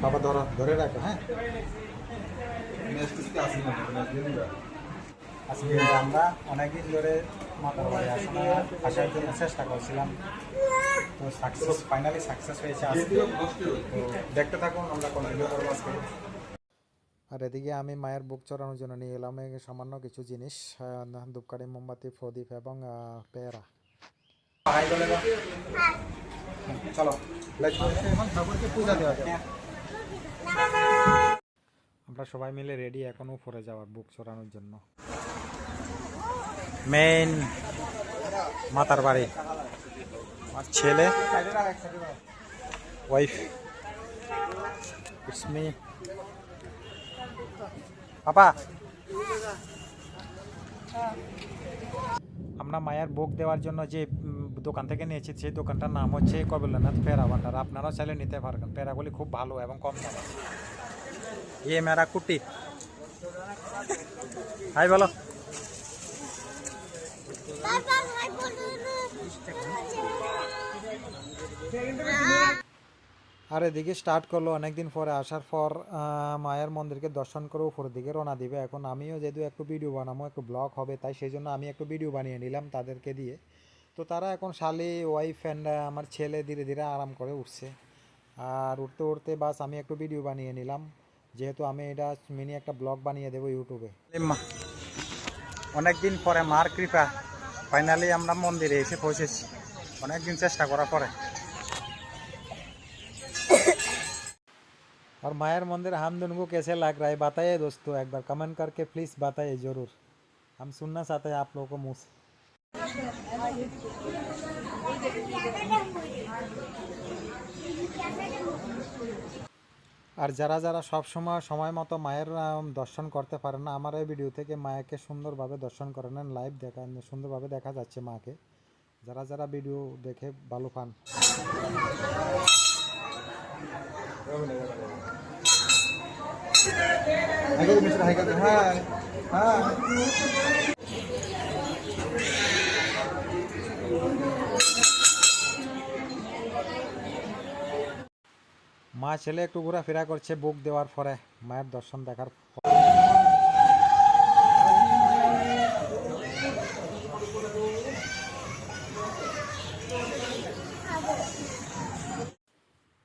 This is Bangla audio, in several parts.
বাবা ধরো, ধরে রাখো। হ্যাঁ, আজকে আমরা অনেকদিন ধরে মাতার বাড়ি আসলে আসার জন্য চেষ্টা করছিলাম, তো ফাইনালি সাকসেস হয়েছে আজকে। তো দেখতে থাকুন, আমরা কন্টিনিউ করবো আজকে। আর এদিকে আমি মায়ের বুক চড়ানোর জন্য নিয়ে এলাম সামান্য কিছু জিনিস, ধূপকাঠি, মোমবাতি, প্রদীপ এবং পেয়ারা। চলো এখন ঠাকুরকে পূজা দেওয়া যাবে। আমরা সবাই মিলে রেডি এখন উপরে যাওয়ার বুক চড়ানোর জন্য। মেইন মাতার বাড়ি, আমার ছেলে, ওয়াইফ, ইটস মি, পাপা। আমরা মায়ের ভোগ দেওয়ার জন্য যে দোকান থেকে নিয়েছি সেই দোকানটার নাম হচ্ছে কবিলনাথ পেড়া ভান্ডার। আপনারাও চাইলে নিতে পারবেন, পেড়াগুলি খুব ভালো এবং কম দামে। ইয়ে মেরা কুটি, হাই বলো। আর এদিকে স্টার্ট করলো অনেকদিন পরে আসার পর মায়ের মন্দিরকে দর্শন করে উপরের দিকে রওনা দিবে। এখন আমিও যেহেতু একটু ভিডিও বানাবো, একটু ব্লগ হবে, তাই সেই জন্য আমি একটু ভিডিও বানিয়ে নিলাম তাদেরকে দিয়ে। তো তারা এখন শালি, ওয়াইফ অ্যান্ড আমার ছেলে ধীরে ধীরে আরাম করে উঠছে। আর উঠতে উঠতে বাস আমি একটু ভিডিও বানিয়ে নিলাম, যেহেতু আমি এটা মিনি একটা ব্লগ বানিয়ে দেবো ইউটিউবে। অনেকদিন পরে মার কৃপা, ফাইনালি আমরা মন্দিরে এসে পৌঁছেছি অনেকদিন চেষ্টা করার পরে। और मायर मंदिर हम दोनों को कैसे लग रहा है बताइए दोस्तों, एक बार कमेंट करके प्लीज़ बताइए ज़रूर, हम सुनना चाहते हैं आप लोगों को मुँह से। আর যারা যারা সব সময় মতো মায়ের দর্শন করতে পারেন না, আমার এই ভিডিও থেকে মায়াকে সুন্দরভাবে দর্শন করে নেন, লাইভ দেখা সুন্দরভাবে দেখা যাচ্ছে মাকে। যারা যারা ভিডিও দেখে ভালো পান। মা ছেলে একটু ঘোরাফেরা করছে বুক দেওয়ার পরে, মায়ের দর্শন দেখার।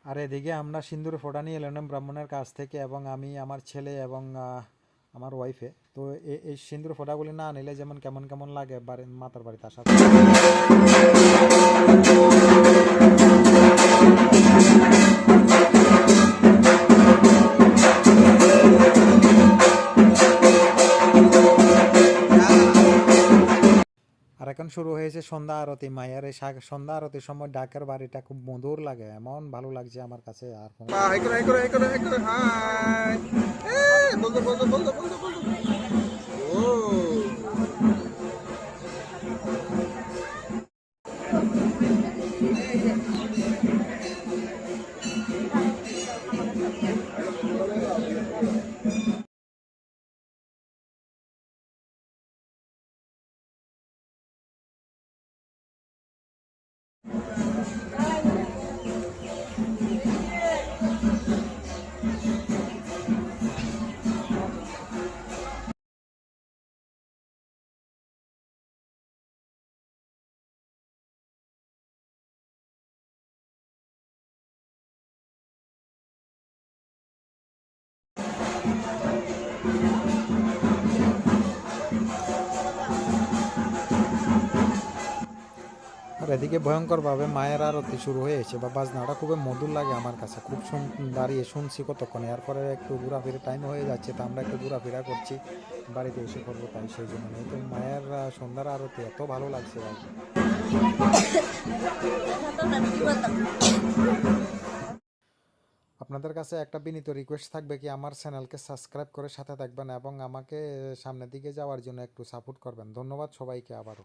আর এদিকে আমরা সিন্দুর ফোঁটা নিয়ে এলাম ব্রাহ্মণের কাছ থেকে, এবং আমি, আমার ছেলে এবং আমার ওয়াইফে। তো এই সিন্দুর ফোঁটাগুলি না নিলে যেমন কেমন কেমন লাগে মাতার বাড়িতে আসার। আর এখন শুরু হয়েছে সন্ধ্যা আরতি। মায়ের এই সন্ধ্যা আরতির সময় ডাকের বাড়িটা খুব মধুর লাগে, এমন ভালো লাগছে আমার কাছে। আর এদিকে ভয়ঙ্করভাবে মায়ের আরতি শুরু হয়েছে, বা বাজনাটা খুবই মধুর লাগে আমার কাছে, খুব দাঁড়িয়ে শুনছি কতক্ষণ। এরপরে একটু ঘোরাফেরা টাইম হয়ে যাচ্ছে, তো আমরা একটু ঘোরাফেরা করছি, বাড়িতে এসে করবো, তাই সেই জন্য নেই। তো মায়ের সন্ধ্যার আরতি এত ভালো লাগছে ভাই। আপনাদের কাছে একটা বিনীত রিকোয়েস্ট থাকবে কি, আমার চ্যানেলকে সাবস্ক্রাইব করে সাথে থাকবেন এবং আমাকে সামনের দিকে যাওয়ার জন্য একটু সাপোর্ট করবেন। ধন্যবাদ সবাইকে আবারও।